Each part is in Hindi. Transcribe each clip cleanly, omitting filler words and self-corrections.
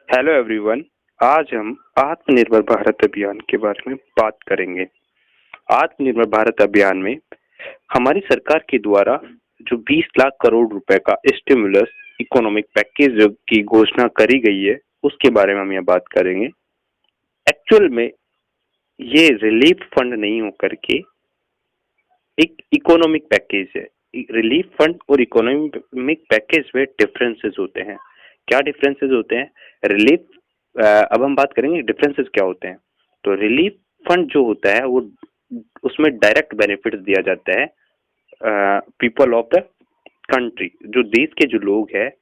Hello everyone. आज हम आत्मनिर्भर भारत अभियान के बारे में बात करेंगे। आत्मनिर्भर भारत अभियान में हमारी सरकार के द्वारा जो 20 लाख करोड़ रुपए का स्टिमुलस इकोनॉमिक पैकेज की घोषणा करी गई है, उसके बारे में हम यहाँ बात करेंगे। एक्चुअल में ये रिलीफ फंड नहीं होकर के एक इकोनॉमिक पैकेज है। रिलीफ फंड और इकोनॉमिक पैकेज में डिफरेंसेस होते हैं। क्या डिफरेंसेस होते हैं? रिलीफ अब हम बात करेंगे डिफरेंसेस क्या होते हैं। तो रिलीफ फंड जो होता है वो उसमें डायरेक्ट बेनिफिट्स दिया जाता है पीपल ऑफ द कंट्री, जो देश के जो लोग हैं,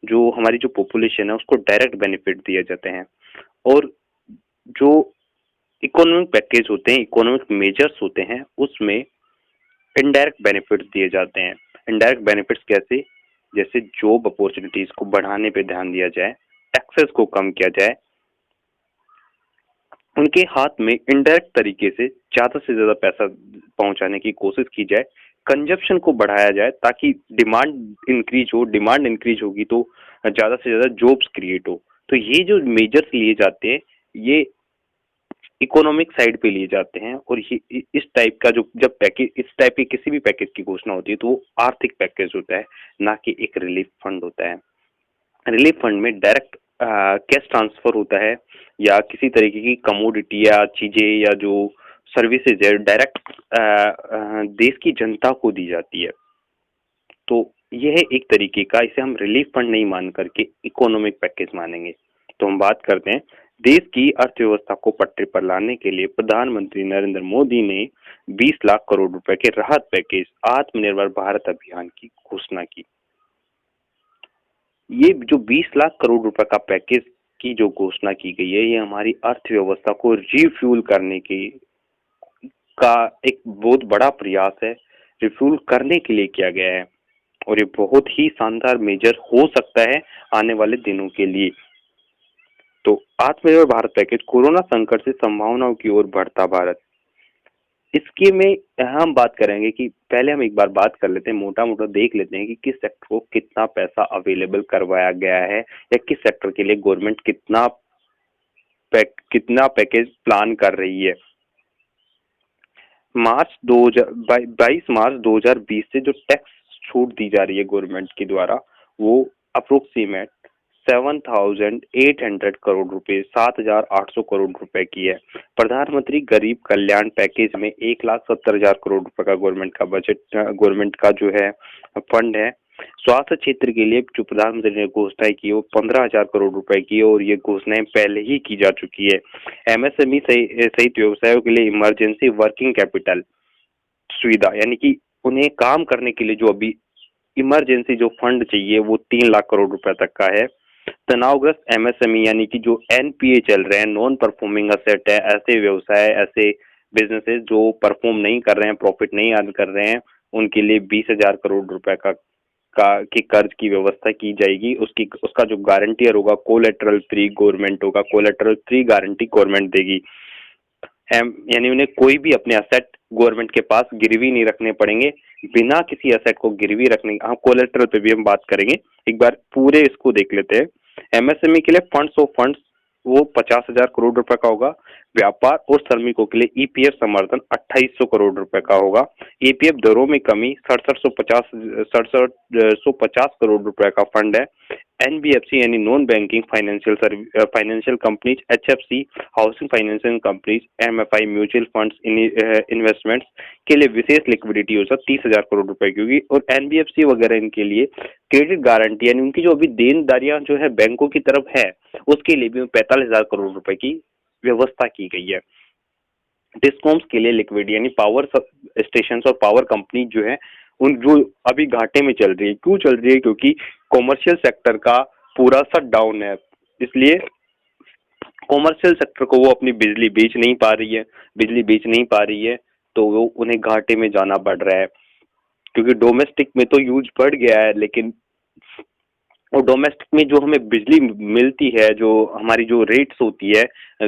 जो हमारी जो पॉपुलेशन है, उसको डायरेक्ट बेनिफिट दिए जाते हैं। और जो इकोनॉमिक पैकेज होते हैं, इकोनॉमिक मेजर्स होते हैं, उसमें इनडायरेक्ट बेनिफिट्स दिए जाते हैं। इनडायरेक्ट बेनिफिट्स कैसे? जैसे जॉब अपॉर्चुनिटीज को बढ़ाने पे ध्यान दिया जाए, टैक्सेस को कम किया जाए, उनके हाथ में इनडायरेक्ट तरीके से ज्यादा पैसा पहुंचाने की कोशिश की जाए, कंजप्शन को बढ़ाया जाए ताकि डिमांड इंक्रीज हो। डिमांड इंक्रीज होगी तो ज्यादा से ज्यादा जॉब्स क्रिएट हो। तो ये जो मेजर्स लिए जाते हैं, ये इकोनॉमिक साइड पे लिए जाते हैं। और ये इस टाइप का जो जब पैकेज, इस टाइप के किसी भी पैकेज की घोषणा होती है तो वो आर्थिक पैकेज होता है, ना कि एक रिलीफ फंड होता है। रिलीफ फंड में डायरेक्ट कैश ट्रांसफर होता है, या किसी तरीके की कमोडिटी या चीजें या जो सर्विसेज है डायरेक्ट देश की जनता को दी जाती है। तो यह एक तरीके का, इसे हम रिलीफ फंड नहीं मान करके इकोनॉमिक पैकेज मानेंगे। तो हम बात करते हैं, देश की अर्थव्यवस्था को पटरी पर लाने के लिए प्रधानमंत्री नरेंद्र मोदी ने 20 लाख करोड़ रुपए के राहत पैकेज आत्मनिर्भर भारत अभियान की घोषणा की। ये जो 20 लाख करोड़ रुपए का पैकेज की जो घोषणा की गई है, ये हमारी अर्थव्यवस्था को रिफ्यूल करने की का एक बहुत बड़ा प्रयास है। रिफ्यूल करने के लिए किया गया है और ये बहुत ही शानदार मेजर हो सकता है आने वाले दिनों के लिए। तो आत्मनिर्भर भारत पैकेज, कोरोना संकट से संभावनाओं की ओर बढ़ता भारत, इसके में हम बात करेंगे कि पहले हम एक बार बात कर लेते हैं, मोटा मोटा देख लेते हैं कि किस सेक्टर को कितना पैसा अवेलेबल करवाया गया है, या किस सेक्टर के लिए गवर्नमेंट कितना पैकेज प्लान कर रही है। 22 मार्च 2020 से जो टैक्स छूट दी जा रही है गवर्नमेंट के द्वारा, वो अप्रोक्सीमेट 7,800 करोड़ रुपए, 7,800 करोड़ रुपए की है। प्रधानमंत्री गरीब कल्याण पैकेज में 1,70,000 करोड़ रुपए का गवर्नमेंट का बजट, गवर्नमेंट का जो है फंड है। स्वास्थ्य क्षेत्र के लिए जो प्रधानमंत्री ने घोषणा की वो 15,000 करोड़ रुपए की है, और ये घोषणाएं पहले ही की जा चुकी है। एमएसएमई सहित व्यवसायों के लिए इमरजेंसी वर्किंग कैपिटल सुविधा, यानी कि उन्हें काम करने के लिए जो अभी इमरजेंसी जो फंड चाहिए वो 3 लाख करोड़ रुपए तक का है। तनावग्रस्त एमएसएमई, यानी कि जो एनपीए चल रहे हैं, नॉन परफॉर्मिंग असेट है, ऐसे व्यवसाय, ऐसे बिजनेसेस जो परफॉर्म नहीं कर रहे हैं, प्रॉफिट नहीं अर्न कर रहे हैं, उनके लिए 20,000 करोड़ रुपए का की कर्ज की व्यवस्था की जाएगी। उसका जो गारंटियर होगा, कोलेटरल फ्री गवर्नमेंट होगा, कोलेटरल फ्री गारंटी गवर्नमेंट देगी। यानी उन्हें कोई भी अपने असेट गवर्नमेंट के पास गिरवी नहीं रखने पड़ेंगे, बिना किसी असेट को गिरवी रखने। हाँ, कोलेटरल पे भी हम बात करेंगे, एक बार पूरे इसको देख लेते हैं। एमएसएमई के लिए फंड्स ऑफ फंड्स वो 50,000 करोड़ रुपए का होगा। व्यापार और श्रमिकों के लिए ईपीएफ समर्थन 2,800 करोड़ रुपए का होगा। ईपीएफ दरों में कमी 6750 करोड़ रुपए का फंड है। एनबीएफसी यानी non banking financial companies, HFC housing financial companies, MFI mutual funds investments के लिए विशेष लिक्विडिटी योजना 30,000 करोड़ रुपए की होगी। और एनबीएफसी वगैरह इनके लिए क्रेडिट गारंटी, यानी उनकी जो अभी देनदारियां जो है बैंकों की तरफ है, उसके लिए भी 45,000 करोड़ रुपए की व्यवस्था की गई है। डिस्कॉम्स के लिए लिक्विडिटी, यानी पावर स्टेशन और पावर कंपनी जो है उन जो अभी घाटे में चल रही है। क्यों चल रही है? क्योंकि कॉमर्शियल सेक्टर का पूरा शट डाउन है, इसलिए कॉमर्शियल सेक्टर को वो अपनी बिजली बेच नहीं पा रही है। बिजली बेच नहीं पा रही है तो वो उन्हें घाटे में जाना पड़ रहा है, क्योंकि डोमेस्टिक में तो यूज बढ़ गया है, लेकिन और डोमेस्टिक में जो हमें बिजली मिलती है, जो हमारी जो रेट्स होती है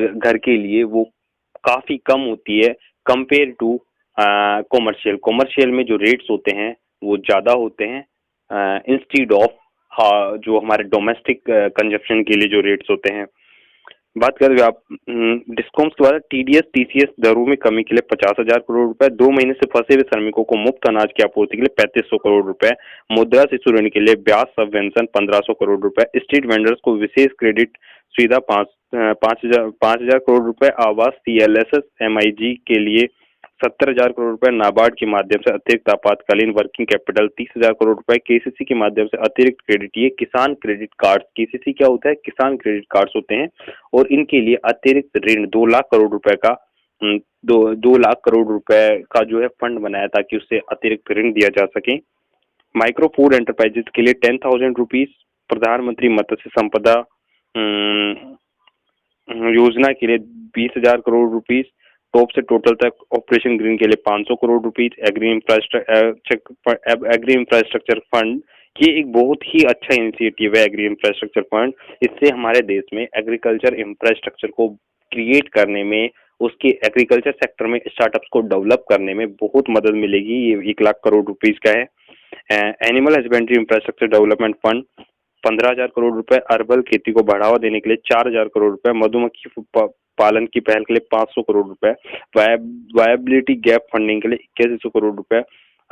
घर के लिए, वो काफी कम होती है कंपेयर टू कॉमर्शियल। कॉमर्शियल में जो रेट्स होते हैं वो ज्यादा होते हैं इंस्टीड ऑफ हाँ, जो हमारे डोमेस्टिक कंजप्शन के लिए जो रेट्स होते हैं। बात करें आप डिस्कॉम्स के बाद टीडीएस टीसीएस दरों में कमी के लिए 50,000 करोड़ रुपए, 2 महीने से फंसे हुए श्रमिकों को मुफ्त अनाज की आपूर्ति के लिए 3500 करोड़ रुपए, मुद्रा शिशु ऋण के लिए ब्याज सबवेंशन 1500 करोड़ रुपए, स्ट्रीट वेंडर्स को विशेष क्रेडिट सुविधा 5,000 करोड़ रुपए, आवास सीएलएसएस एमआईजी के लिए 70,000 करोड़ रुपए, नाबार्ड के माध्यम से अतिरिक्त आपातकालीन वर्किंग कैपिटल 30,000 करोड़ रुपए, केसीसी के माध्यम से अतिरिक्त क्रेडिट, ये किसान क्रेडिट कार्ड, केसीसी क्या होता है, किसान क्रेडिट कार्ड्स होते हैं और इनके लिए अतिरिक्त ऋण 2 लाख करोड़ रुपए का 2 लाख करोड़ रुपए का जो है फंड बनाया ताकि उससे अतिरिक्त ऋण दिया जा सके। माइक्रो फूड एंटरप्राइजेस के लिए 10,000 रुपीज, प्रधानमंत्री मत्स्य संपदा योजना के लिए 20,000 करोड़ रुपीज, टॉप से टोटल तक ऑपरेशन ग्रीन के लिए 500 crore rupees, agri infrastructure fund, ये एक बहुत ही अच्छा इनिशिएटिव है एग्री इंफ्रास्ट्रक्चर फंड। इससे हमारे देश में एग्रीकल्चर इंफ्रास्ट्रक्चर को क्रिएट करने में, उसके एग्रीकल्चर सेक्टर में स्टार्टअप्स को डेवलप करने में बहुत मदद मिलेगी। ये 1 लाख करोड़ रुपीज का है। Animal husbandry infrastructure development fund 15,000 crore रुपए, अर्बल खेती को बढ़ावा देने के लिए 4,000 करोड़ रुपए, मधुमक्खी पालन की पहल के लिए 500 करोड़ रुपए, वायबिलिटी गैप फंडिंग के लिए 8100 करोड़ रुपए,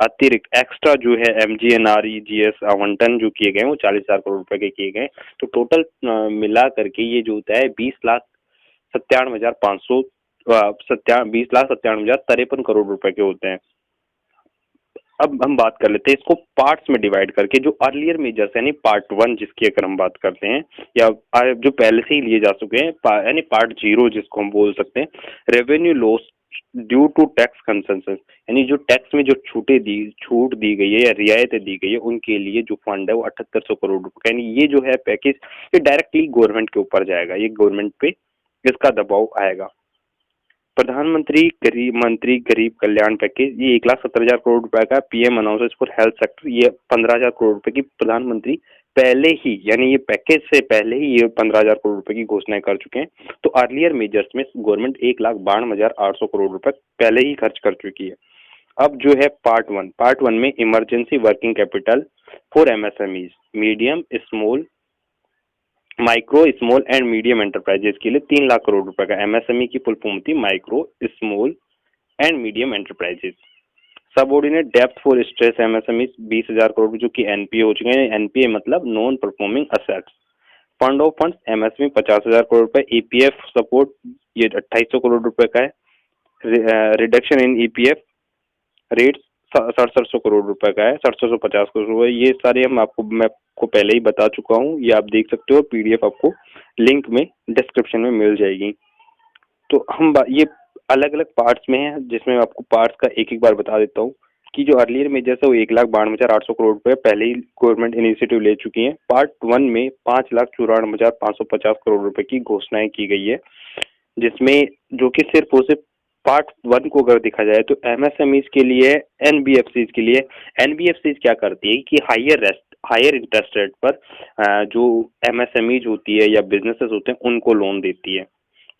अतिरिक्त एक्स्ट्रा जो है MGNREGS आवंटन जो किए गए वो 40,000 करोड़ रुपए के किए गए। तो टोटल मिला करके ये जो होता है 20,97,553 करोड़ रुपए के होते हैं। अब हम बात कर लेते हैं इसको पार्ट्स में डिवाइड करके, जो अर्लियर मेजर्स यानी पार्ट 1 जिसकी अगर हम बात करते हैं या जो पहले से ही लिए जा चुके हैं, यानी पार्ट 0 जिसको हम बोल सकते हैं, revenue loss due to tax consensus, यानी जो टैक्स में जो छूट दी गई है या रियायतें दी गई है उनके लिए जो फंड है वो 7800 करोड़ रुपए, यानी ये जो है पैकेज ये डायरेक्टली गवर्नमेंट के ऊपर जाएगा, ये गवर्नमेंट पे इसका दबाव आएगा। प्रधानमंत्री गरीब कल्याण पैकेज ये 1,70,000 करोड़ रुपए का, PM announces for health sector ये 15,000 करोड़ रुपए की प्रधानमंत्री पहले ही, यानी ये पैकेज से पहले ही ये 15,000 करोड़ रुपए की घोषणाएं कर चुके हैं। तो अर्लियर मेजर्स में गवर्नमेंट 1,92,800 करोड़ रुपए पहले ही खर्च कर चुकी है। अब जो है पार्ट वन में emergency working capital for MSMEs, medium small micro small and medium enterprises के लिए 3 लाख करोड़ रुपए का, एमएसएमई की फुल फॉर्म थी micro small and medium enterprises. Subordinate depth for stress MSME 20,000 crore जो कि एनपीए हो चुके हैं, एनपीए मतलब non performing assets. Fund of funds MSME 50,000 crore रुपए, ईपीएफ सपोर्ट ये 2,800 करोड़ रुपए का है, reduction in EPF rates 750 crore रुपए का है, 750 करोड़ रुपए, ये सारे मैं आपको पहले ही बता चुका हूँ, ये आप देख सकते हो, पीडीएफ आपको लिंक में डिस्क्रिप्शन में मिल जाएगी। तो हम ये अलग अलग पार्ट्स में है, जिसमें मैं आपको पार्ट्स का एक एक बार बता देता हूँ कि जो अर्लियर मेजर्स है वो 1,92,800 करोड़ रुपए पहले ही गवर्नमेंट इनिशिएटिव ले चुकी है। पार्ट 1 में 5,94,550 करोड़ रुपए की घोषणाएं की गई है, जिसमें जो कि सिर्फ और सिर्फ पार्ट 1 को अगर देखा जाए तो एमएसएमईज के लिए, एनबीएफसीज क्या करती है कि हायर इंटरेस्ट रेट पर जो एमएसएमईज होती है या बिजनेसेस होते हैं उनको लोन देती है।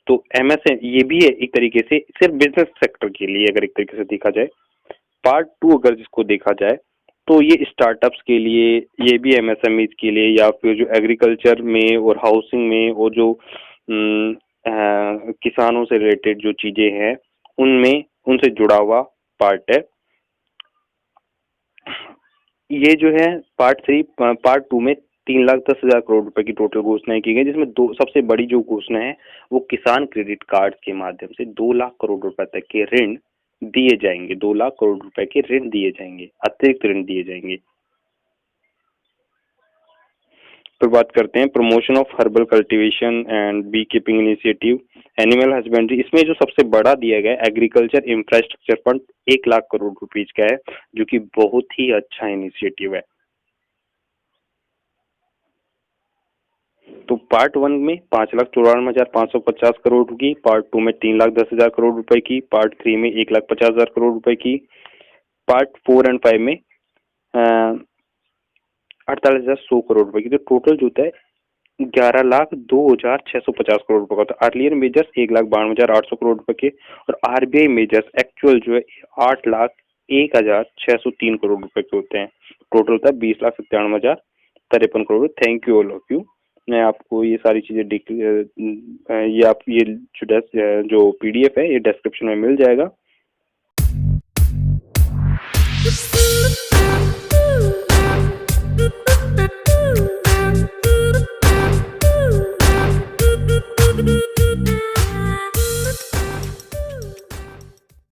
तो एमएसएम ये भी है एक तरीके से सिर्फ बिजनेस सेक्टर के लिए, अगर एक तरीके से देखा जाए। पार्ट 2 अगर जिसको देखा जाए तो ये स्टार्टअप्स के लिए, ये भी एमएसएमईज के लिए, या फिर जो एग्रीकल्चर में और हाउसिंग में और जो किसानों से रिलेटेड जो चीजें हैं उनमें उनसे जुड़ा हुआ पार्ट है। ये जो है पार्ट 2 में 3,10,000 करोड़ रुपए की टोटल घोषणाएं की गई, जिसमें सबसे बड़ी जो घोषणा है वो किसान क्रेडिट कार्ड के माध्यम से 2 लाख करोड़ रुपए तक के ऋण दिए जाएंगे, 2 लाख करोड़ रुपए के ऋण दिए जाएंगे, अतिरिक्त ऋण दिए जाएंगे। पर बात करते हैं promotion of herbal cultivation and beekeeping initiative, animal husbandry, इसमें जो सबसे बड़ा दिया गया agriculture infrastructure fund 1 lakh crore rupees का है, जो कि बहुत ही अच्छा इनिशिएटिव है। तो पार्ट 1 में 5,94,550 करोड़ की, पार्ट 2 में 3,10,000 करोड़ रुपए की, पार्ट 3 में 1,50,000 करोड़ रुपए की, पार्ट 4 एंड 5 में 48,100 करोड़ रुपए की। तो टोटल जो होता है 11,02,650 करोड़ रुपए का था। अर्लियर मेजर्स 1,92,800 करोड़ रुपए के, और आरबीआई मेजर्स एक्चुअल जो है 8,01,603 करोड़ रुपए के होते हैं। टोटल था 20,97,553 53 crore. Thank you all of you. मैं आपको ये सारी चीजें ये आप ये जो PDF है ये डिस्क्रिप्शन में मिल जाएगा।